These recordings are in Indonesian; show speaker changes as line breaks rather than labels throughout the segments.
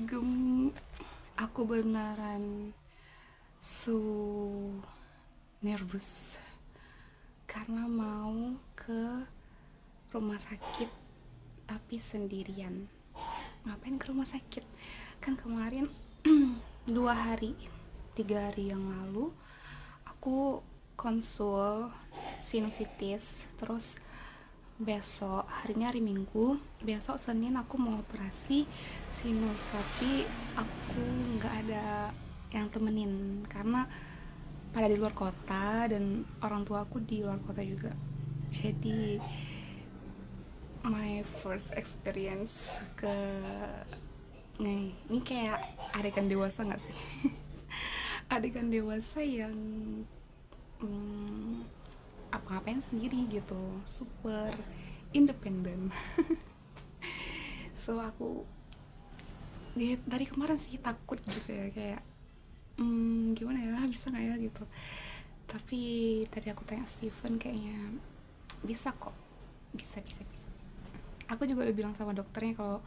gem aku beneran so nervous karena mau ke rumah sakit tapi sendirian. Ngapain ke rumah sakit? Kan kemarin 2 hari 3 hari yang lalu aku konsul sinusitis, terus besok harinya hari Minggu, besok Senin aku mau operasi sinus, tapi aku nggak ada yang temenin karena pada di luar kota dan orang tua aku di luar kota juga. Jadi my first experience ke nih, ini kayak adegan dewasa nggak sih? Adegan dewasa yang hmm, apa-apain sendiri gitu, super independen. So aku dari kemarin sih takut gitu ya, kayak gimana ya, bisa nggak ya gitu. Tapi tadi aku tanya Steven, kayaknya bisa kok, bisa. Aku juga udah bilang sama dokternya kalau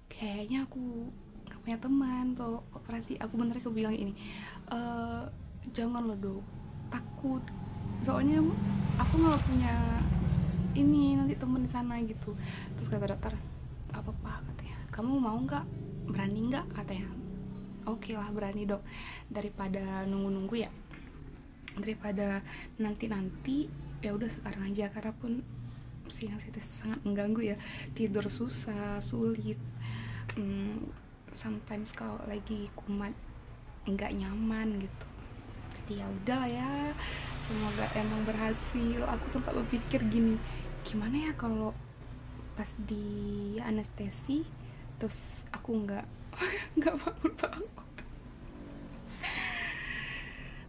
kayaknya aku gak punya teman tuh operasi. Aku bener aku bilang ini, jangan lo dok, takut, soalnya aku nggak punya ini nanti temen di sana gitu. Terus kata dokter, apa apa katanya, kamu mau nggak, berani nggak katanya. Oke lah, berani dok, daripada nunggu ya, daripada nanti ya udah sekarang aja, karena pun sinusitis sangat mengganggu ya, tidur susah, sulit. Sometimes kalau lagi kumat nggak nyaman gitu. Jadi ya udah lah ya, semoga emang berhasil. Aku sempat berpikir gini, gimana ya kalau pas di anestesi terus aku nggak nggak bangun.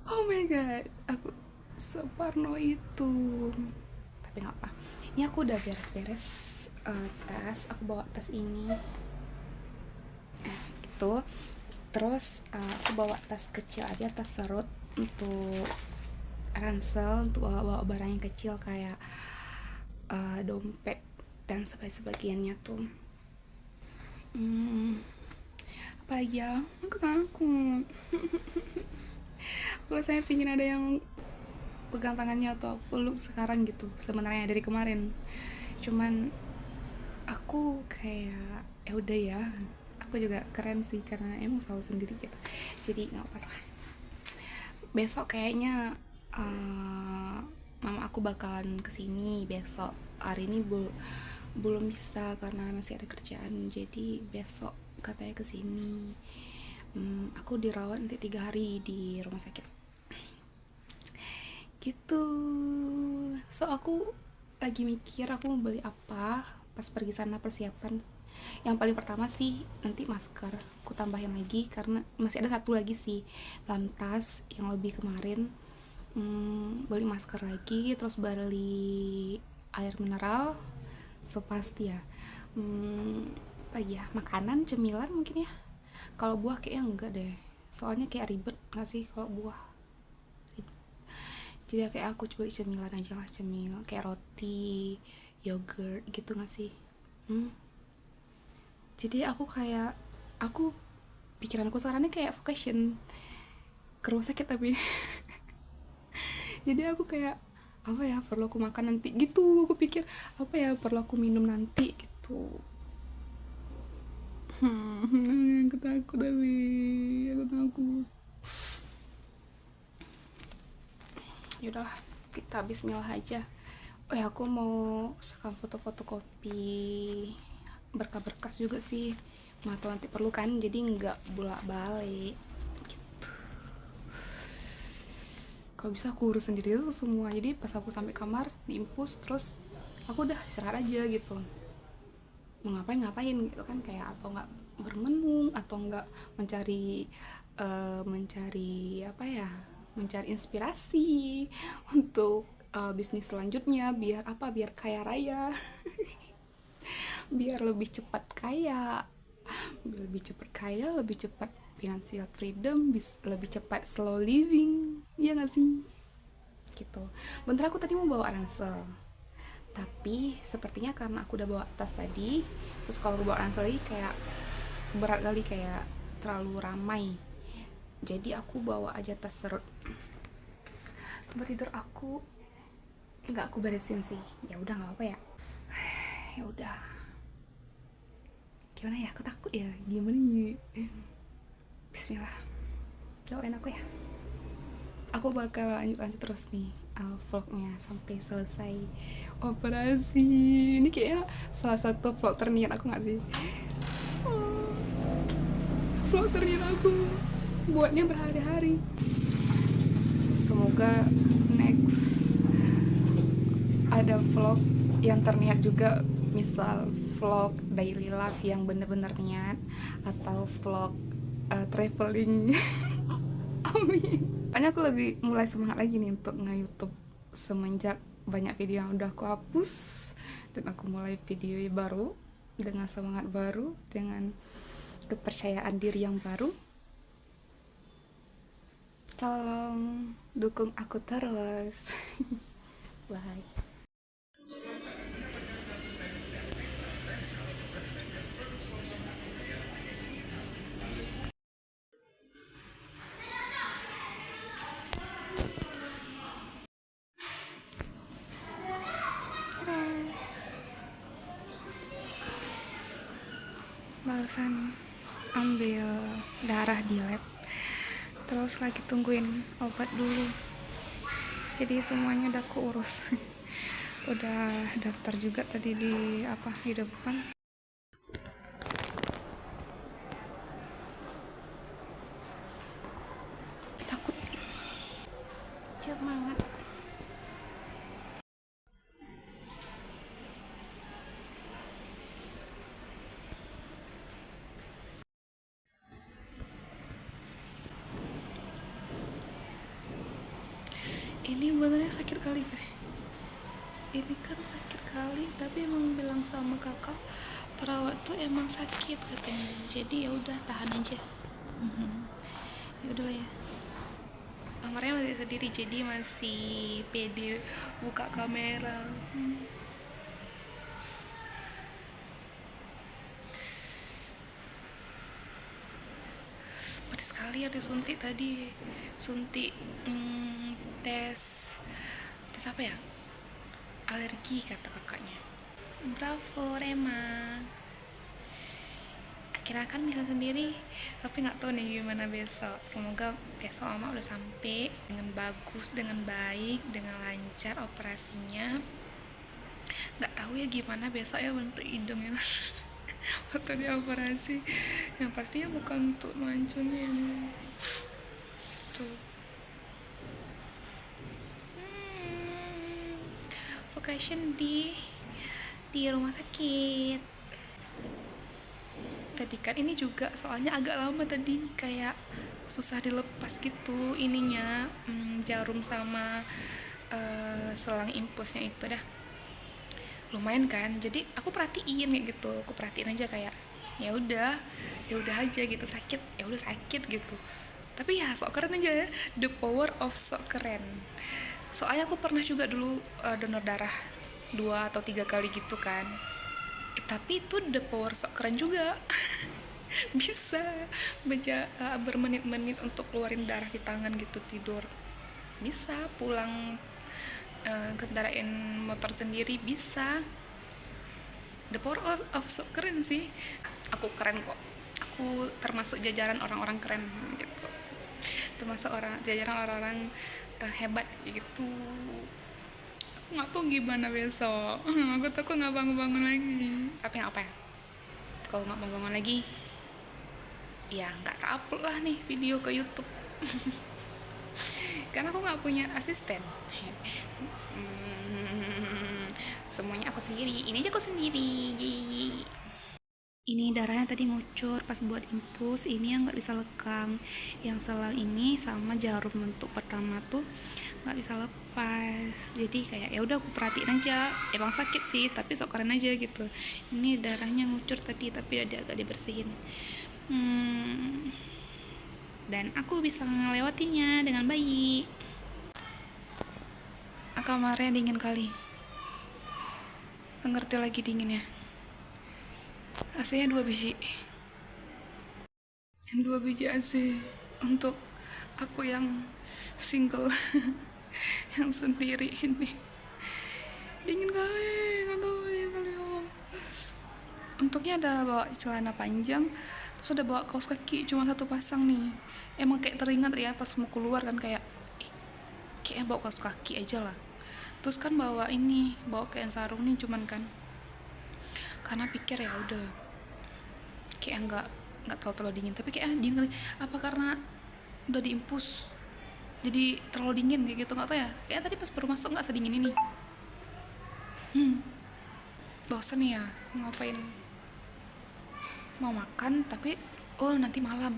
Oh my god, aku separno itu. Tapi nggak apa, ini aku udah beres-beres tas. Aku bawa tas ini gitu. Terus aku bawa tas kecil aja, tas serut untuk ransel, untuk bawa barang yang kecil kayak dompet dan sebagainya tuh. Apa lagi ya, aku takut. Kalau saya pingin ada yang pegang tangannya atau aku peluk sekarang gitu, sebenarnya dari kemarin. Cuman aku kayak ya udah ya, aku juga keren sih karena emang selalu sendiri gitu, jadi nggak apa-apa. Besok kayaknya mama aku bakalan kesini besok. Hari ini belum bisa karena masih ada kerjaan, jadi besok katanya kesini. Aku dirawat nanti 3 hari di rumah sakit gitu. So aku lagi mikir aku mau beli apa pas pergi sana, persiapan. Yang paling pertama sih nanti masker, aku tambahin lagi karena masih ada satu lagi sih dalam tas yang lebih kemarin. Beli masker lagi, terus beli air mineral, so pasti ya. Apa ya, makanan, cemilan mungkin ya. Kalau buah kayaknya enggak deh, soalnya kayak ribet nggak sih kalau buah. Jadi kayak aku beli cemilan aja lah, cemil kayak roti, yogurt gitu nggak sih. Jadi aku pikiranku sekarang ini kayak vacation ke rumah sakit tapi jadi aku kayak apa ya perlu aku makan nanti gitu, aku pikir apa ya perlu aku minum nanti gitu. Aku takut, tapi aku takut. Yaudahlah, kita bismillah aja. Oh ya, aku mau sekali foto-foto kopi berkas-berkas juga sih, mau tahu nanti perlu kan, jadi nggak bolak-balik gitu. Kalau bisa aku urus sendiri itu semua, jadi pas aku sampai kamar diimpus, terus aku udah istirahat aja gitu, mau ngapain gitu kan, kayak atau nggak bermenung atau nggak mencari apa ya, mencari inspirasi untuk bisnis selanjutnya, biar kaya raya. Biar lebih cepat kaya, lebih cepat financial freedom, lebih cepat slow living, ya nggak sih gitu. Bentar, aku tadi mau bawa ransel, tapi sepertinya karena aku udah bawa tas tadi, terus kalau aku bawa ransel lagi kayak berat kali, kayak terlalu ramai. Jadi aku bawa aja tas serut. Tempat tidur aku nggak aku beresin sih. Ya udah nggak apa ya. Ya udah. Gimana ya? Aku takut ya. Gimana ya? Bismillah. Doain aku ya. Aku bakal lanjut terus nih vlognya sampai selesai operasi. Ini kayaknya salah satu vlog terniat aku nggak sih? Oh, vlog terniat aku buatnya berhari-hari. Semoga next ada vlog yang terniat juga, misal vlog daily life yang bener-bener niat, atau vlog traveling. Amin. Makanya aku lebih mulai semangat lagi nih untuk nge-YouTube semenjak banyak video yang udah aku hapus, dan aku mulai video baru dengan semangat baru, dengan kepercayaan diri yang baru. Tolong dukung aku terus. Bye. Barusan ambil darah di lab, terus lagi tungguin obat dulu, jadi semuanya udah aku urus. Udah daftar juga tadi di depan. Takut, semangat. Ini benernya sakit kali guys, ini kan sakit kali, tapi emang bilang sama kakak perawat tuh emang sakit katanya, jadi ya udah tahan aja. Ya udahlah ya, kamarnya masih sendiri jadi masih pede buka kamera. Pedes sekali, ada suntik tadi, suntik tes apa ya, alergi kata kakaknya. Bravo Rema, akhirnya kan bisa sendiri, tapi nggak tahu nih gimana besok. Semoga besok mama udah sampai dengan bagus, dengan baik, dengan lancar operasinya. Nggak tahu ya gimana besok ya bentuk hidungnya waktu dia operasi. Yang pastinya bukan untuk mancungin tuh. Vacation di rumah sakit tadi kan. Ini juga soalnya agak lama tadi, kayak susah dilepas gitu ininya, jarum sama selang impulsnya itu dah lumayan kan. Jadi aku perhatiin kayak gitu, aku perhatiin aja kayak ya udah aja gitu, sakit ya udah sakit gitu. Tapi ya sok keren aja ya, the power of sok keren. Soalnya aku pernah juga dulu donor darah 2 atau 3 kali gitu kan. Tapi itu the power sok keren juga. Bisa bermenit-menit untuk keluarin darah di tangan gitu, tidur bisa, pulang kendarain motor sendiri bisa. The power of sok keren sih. Aku keren kok, aku termasuk jajaran orang-orang keren gitu, termasuk jajaran orang-orang hebat gitu. Aku nggak tahu gimana besok. Aku takut nggak bangun-bangun lagi. Tapi nggak apa ya, kalau nggak bangun lagi ya nggak upload lah nih video ke YouTube. Karena aku nggak punya asisten. Semuanya aku sendiri, ini aja aku sendiri. Ini darahnya tadi ngucur pas buat infus, ini yang nggak bisa lekang, yang selang ini sama jarum bentuk pertama tuh nggak bisa lepas. Jadi kayak ya udah aku perhatiin aja, emang sakit sih tapi sok keren aja gitu. Ini darahnya ngucur tadi tapi ada agak dibersihin, dan aku bisa melewatinya dengan baik. Kamarnya dingin kali, nggak ngerti lagi dinginnya. AC-nya 2 biji. yang 2 biji AC untuk aku yang single yang sendiri ini. Dingin kali, nggak tahu dingin kali ya Allah. Untungnya ada bawa celana panjang, terus ada bawa kaos kaki cuma 1 pasang nih. Emang kayak teringat ya pas mau keluar kan, kayak kayaknya bawa kaos kaki aja lah. Terus kan bawa kain sarung nih cuman kan, karena pikir ya udah kayak nggak terlalu dingin, tapi kayak dingin kali. Apa karena udah diimpus jadi terlalu dingin kayak gitu, nggak tau ya. Kayak tadi pas baru masuk nggak sedingin ini. Bosan ya ngapain, mau makan tapi nanti malam,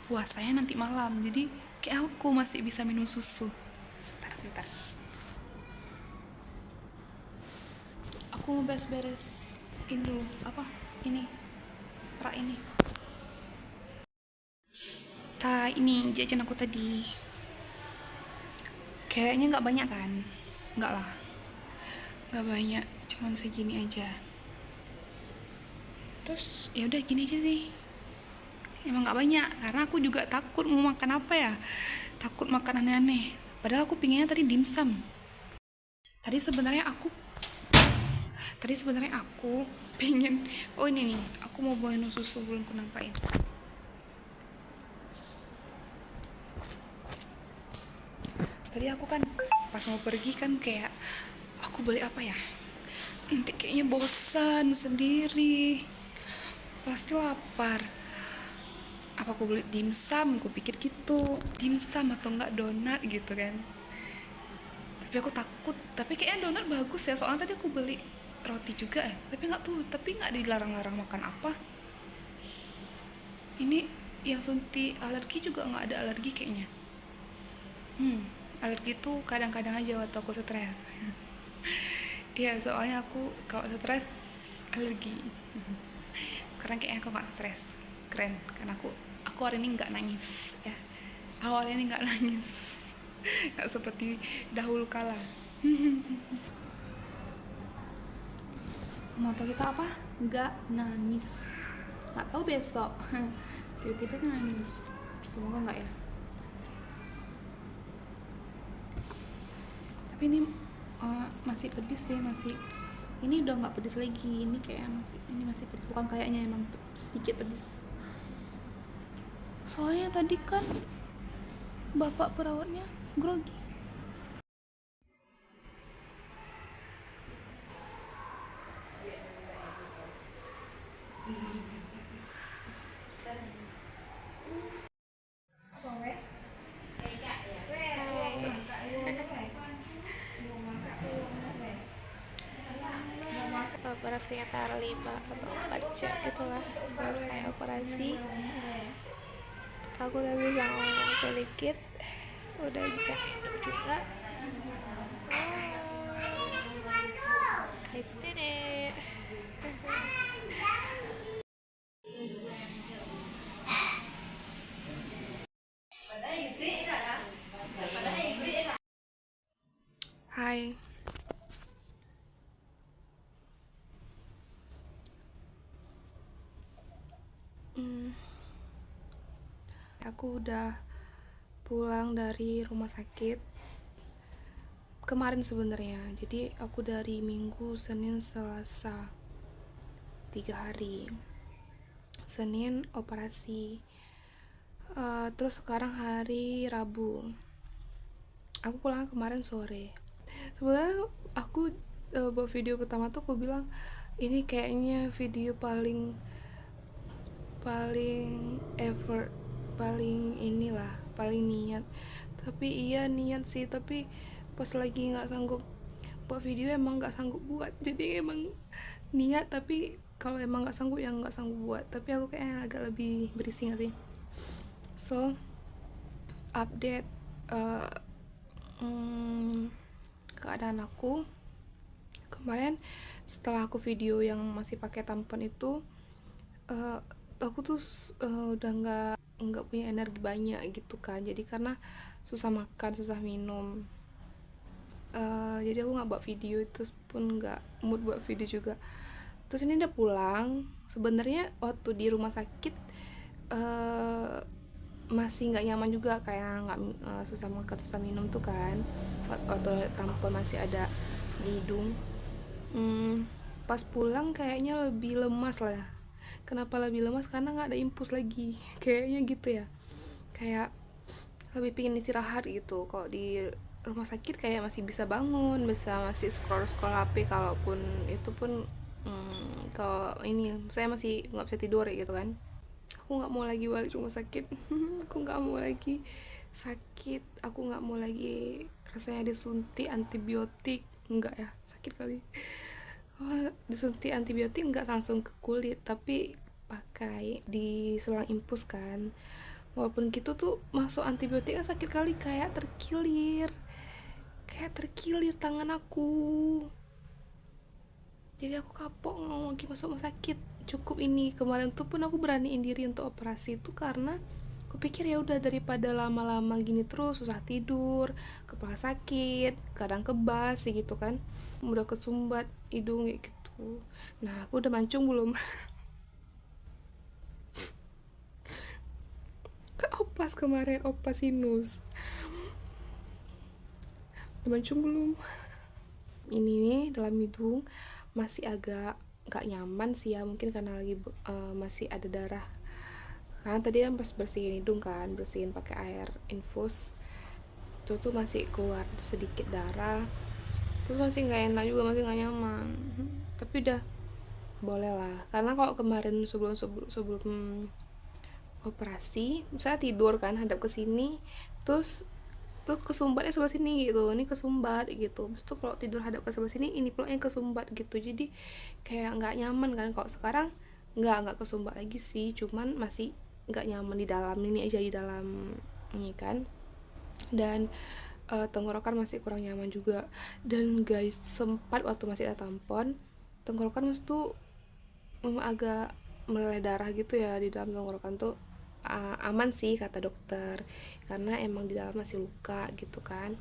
puasanya nanti malam, jadi kayak aku masih bisa minum susu. Bentar, aku mau beres-beres ini dulu, apa ini, rak ini. Ini jajan aku tadi kayaknya nggak banyak kan, nggak lah, nggak banyak, cuman segini aja. Terus ya udah gini aja sih, emang nggak banyak karena aku juga takut mau makan apa ya, takut makan aneh-aneh. Padahal aku pinginnya tadi dimsum. tadi sebenarnya aku tadi sebenarnya aku pengen, ini nih, aku mau bawain susu, belum aku nampain. Tadi aku kan pas mau pergi kan kayak aku beli apa ya, nanti kayaknya bosan sendiri, pasti lapar. Apa aku beli dimsum, aku pikir gitu, dimsum atau enggak donat gitu kan. Tapi aku takut, tapi kayaknya donat bagus ya, soalnya tadi aku beli roti juga ya, tapi nggak dilarang-larang makan apa. Ini yang sunti alergi juga nggak ada alergi kayaknya. Alergi tuh kadang-kadang aja waktu aku stres. Iya, soalnya aku kalau stres alergi. Karena kayaknya aku nggak stres, keren. Karena aku hari ini nggak nangis ya. Awalnya ini nggak nangis, nggak seperti dahulu kala. Moto kita apa? Nggak nangis. Nggak tahu besok. Tiba-tiba nangis. Semoga nggak ya. Tapi ini masih pedis sih, ini udah nggak pedis lagi. Ini kayak masih pedis, bukan kayaknya, emang sedikit pedis. Soalnya tadi kan bapak perawatnya grogi. Operasinya sekitar 5 atau 4 jam gitulah. Selesai operasi, aku udah bisa ngomong sedikit, udah bisa hidup juga. I did it. Hai. Aku udah pulang dari rumah sakit kemarin sebenarnya. Jadi aku dari Minggu, Senin, Selasa, 3 hari. Senin operasi, terus sekarang hari Rabu. Aku pulang kemarin sore. Sebenarnya aku buat video pertama tuh aku bilang ini kayaknya video paling effort, paling niat. Tapi iya niat sih, tapi pas lagi nggak sanggup buat video emang nggak sanggup buat. Jadi emang niat, tapi kalau emang nggak sanggup ya nggak sanggup buat. Tapi aku kayaknya agak lebih berisi nggak sih. So update keadaan aku kemarin setelah aku video yang masih pakai tampon itu. Aku tuh udah nggak punya energi banyak gitu kan, jadi karena susah makan, susah minum, jadi aku nggak buat video, terus pun nggak mood buat video juga. Terus ini udah pulang. Sebenarnya waktu di rumah sakit eh masih nggak nyaman juga, kayak nggak susah makan, susah minum tuh kan, waktu tampon masih ada di hidung. Hmm, Pas pulang kayaknya lebih lemas lah. Kenapa lebih lemas? Karena nggak ada impuls lagi kayaknya gitu ya, kayak lebih pingin istirahat gitu. Kalau di rumah sakit kayak masih bisa bangun, bisa masih scroll scroll HP, kalaupun itu pun kalau ini saya masih nggak bisa tidur gitu kan. Aku nggak mau lagi balik rumah sakit. Aku nggak mau lagi sakit, aku nggak mau lagi rasanya disuntik antibiotik. Enggak ya, sakit kali. Oh, disuntik antibiotik nggak langsung ke kulit, tapi pakai di selang infus kan. Walaupun gitu tuh masuk antibiotik kan sakit kali, kayak terkilir tangan aku. Jadi aku kapok ngomong lagi masuk rumah sakit. Cukup ini kemarin tuh pun aku beraniin diri untuk operasi itu karena aku pikir ya udah, daripada lama-lama gini terus susah tidur, kepala sakit, kadang kebas gitu kan, udah kesumbat hidung kayak gitu. Nah aku udah mancung belum? Ke opas kemarin, opas sinus, udah mancung belum? Ini nih dalam hidung masih agak nggak nyaman sih ya, mungkin karena lagi masih ada darah. Karena tadi kan pas bersihin hidung kan, bersihin pakai air infus, itu tuh masih keluar sedikit darah, terus masih nggak enak juga, masih nggak nyaman. Tapi udah boleh lah, karena kalau kemarin sebelum sebelum sebelum operasi saya tidur kan hadap ke sini, terus tuh kesumbatnya sebelah sini gitu, ini kesumbat gitu. Terus tuh kalau tidur hadap ke sebelah sini, ini pulangnya kesumbat gitu, jadi kayak nggak nyaman kan. Kalau sekarang nggak kesumbat lagi sih, cuman masih nggak nyaman di dalam ini aja, di dalam ini kan. Dan tenggorokan masih kurang nyaman juga. Dan guys, sempat waktu masih ada tampon, tenggorokan mas tuh agak meleleh darah gitu ya di dalam tenggorokan tuh. Aman sih kata dokter, karena emang di dalam masih luka gitu kan.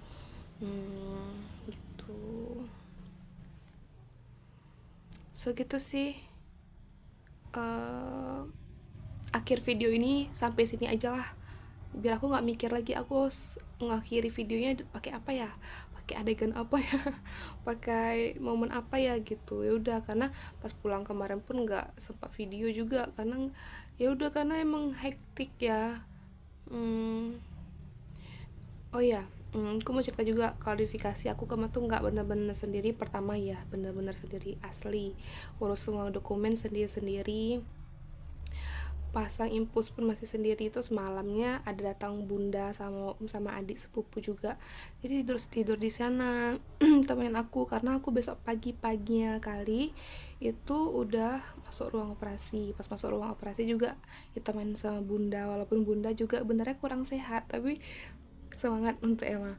Gitu. Segitu sih. eh Akhir video ini sampai sini aja lah, biar aku nggak mikir lagi aku ngakhiri videonya pakai apa ya, pakai adegan apa ya, pakai momen apa ya gitu. Ya udah, karena pas pulang kemarin pun nggak sempat video juga karena ya udah, karena emang hektik ya. hmm, oh ya, aku mau cerita juga klarifikasi, aku kemarin tuh nggak bener-bener sendiri. Pertama ya, bener-bener sendiri asli, urus semua dokumen sendiri-sendiri, pasang infus pun masih sendiri. Terus malamnya ada datang bunda sama om sama adik sepupu juga, jadi tidur tidur di sana temenin aku, karena aku besok paginya kali itu udah masuk ruang operasi. Pas masuk ruang operasi juga ditemenin sama bunda, walaupun bunda juga benarnya kurang sehat, tapi semangat untuk Emma.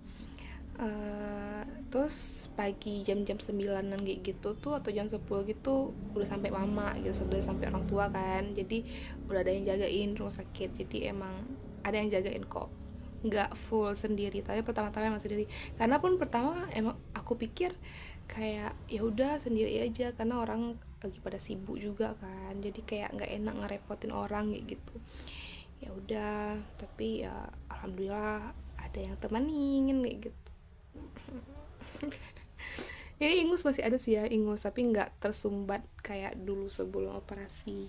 Terus pagi jam-jam 9-an kayak gitu tuh, atau jam 10 gitu udah sampai mama gitu, sudah sampai orang tua kan, jadi udah ada yang jagain rumah sakit. Jadi emang ada yang jagain kok, nggak full sendiri, tapi pertama-tama emang sendiri. Karena pun pertama emang aku pikir kayak ya udah sendiri aja, karena orang lagi pada sibuk juga kan, jadi kayak nggak enak ngerepotin orang kayak gitu. Ya udah, tapi ya alhamdulillah ada yang temenin kayak gitu. Ini ingus masih ada sih ya, ingus, tapi nggak tersumbat kayak dulu sebelum operasi.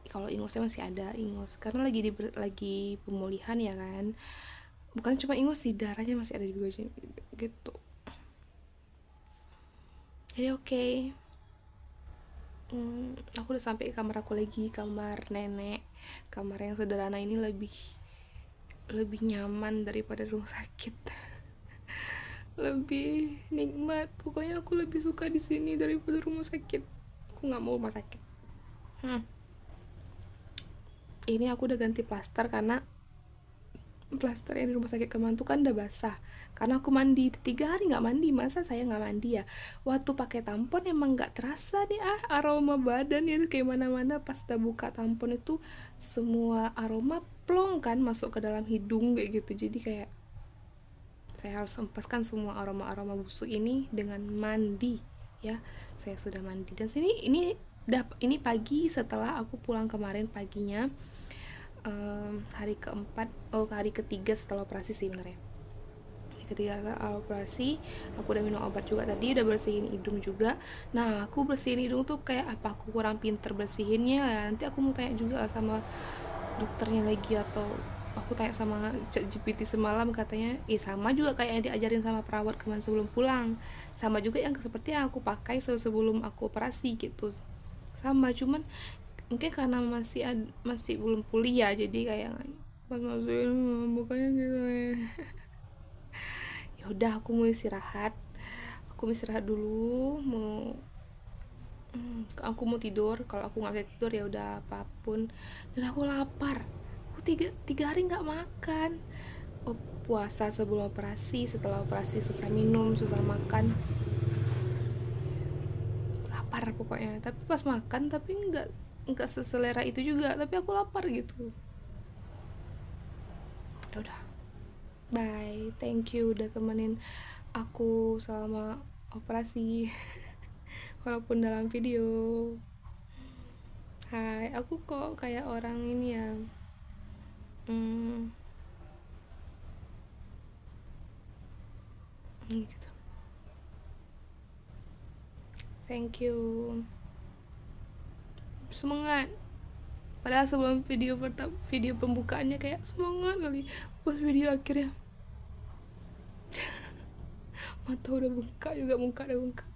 Kalau ingusnya masih ada ingus, karena lagi pemulihan ya kan. Bukan cuma ingus sih, darahnya masih ada juga gitu. Jadi oke. Aku udah sampai kamar aku lagi, kamar nenek. Kamar yang sederhana ini lebih lebih nyaman daripada rumah sakit. Lebih nikmat, pokoknya aku lebih suka di sini daripada rumah sakit. Aku nggak mau rumah sakit. Ini aku udah ganti plaster, karena plaster yang di rumah sakit kemarin tuh kan udah basah, karena aku mandi 3 hari nggak mandi. Masa saya nggak mandi ya? Waktu pakai tampon emang nggak terasa nih aroma badan ya kayak mana-mana. Pas udah buka tampon itu semua aroma plong kan masuk ke dalam hidung kayak gitu. Jadi kayak saya harus hempaskan semua aroma-aroma busuk ini dengan mandi ya. Saya sudah mandi, dan ini pagi setelah aku pulang kemarin paginya. hari keempat, hari ketiga setelah operasi sih benernya. Hari ketiga setelah operasi aku udah minum obat juga tadi, udah bersihin hidung juga. Nah aku bersihin hidung tuh kayak apa aku kurang pinter bersihinnya ya, nanti aku mau tanya juga sama dokternya lagi, atau aku tanya sama ChatGPT semalam, katanya sama juga kayak yang diajarin sama perawat kemarin sebelum pulang, sama juga yang seperti yang aku pakai sebelum aku operasi gitu, sama. Cuman mungkin karena masih belum pulih ya, jadi kayak pas masukin bukannya gitu ya. Ya udah aku mau istirahat, dulu, aku mau tidur. Kalau aku nggak bisa tidur ya udah apapun. Dan aku lapar, aku tiga hari nggak makan. Puasa sebelum operasi, setelah operasi susah minum, susah makan, lapar pokoknya. Tapi pas makan, tapi nggak seselera itu juga, tapi aku lapar gitu. Ya udah, bye, thank you udah temenin aku selama operasi. Walaupun dalam video. Hai, aku kok kayak orang ini ya, hmm, gitu. Thank you, semangat. Padahal sebelum video pembukaannya kayak semangat kali, pas video akhirnya mata udah bengkak juga, muka udah bengkak.